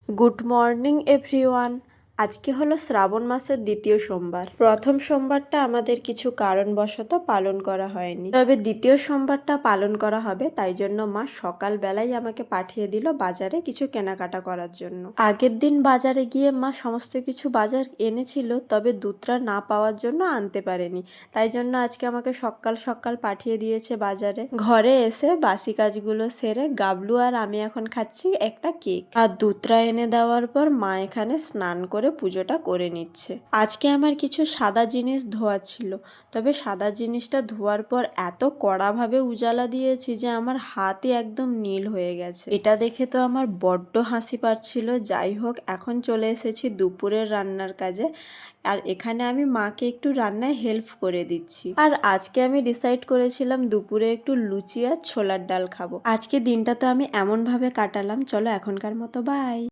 Good morning everyone. আজকে হলো শ্রাবণ মাসের দ্বিতীয় সোমবার। প্রথম সোমবারটা আমাদের কিছু কারণবশত পালন করা হয়নি, তবে দ্বিতীয় সোমবারটা পালন করা হবে। তাই জন্য মা সকালবেলাই আমাকে পাঠিয়ে দিল বাজারে কিছু কেনাকাটা করার জন্য। আগের দিন বাজারে গিয়ে মা সমস্ত কিছু বাজার এনেছিল, তবে দুধটা না পাওয়ার জন্য আনতে পারেনি। তাই জন্য আজকে আমাকে সকাল সকাল পাঠিয়ে দিয়েছে বাজারে। ঘরে এসে বাসি কাজগুলো সেরে গাবলু আর আমি এখন খাচ্ছি একটা কেক। আর দুধটা এনে দেওয়ার পর মা এখানে স্নান করে পুজোটা করে নিচ্ছে। আজকে আমার কিছু সাদা জিনিস ধোয়া ছিল, তবে সাদা জিনিসটা ধোয়ার পর এত কড়াভাবে উজালা দিয়েছি যে আমার হাতই একদম নীল হয়ে গেছে। এটা দেখে তো আমার বড্ড হাসি পাচ্ছিল। যাই হোক, এখন চলে এসেছি দুপুরের রান্নার কাজে। আর এখানে আমি মাকে একটু রান্নায় হেল্প করে দিচ্ছি। আর আজকে আমি ডিসাইড করেছিলাম দুপুরে একটু লুচি আর ছোলার ডাল খাবো। আজকে দিনটা তো আমি এমন ভাবে কাটালাম। চলো এখনকার মতো বাই।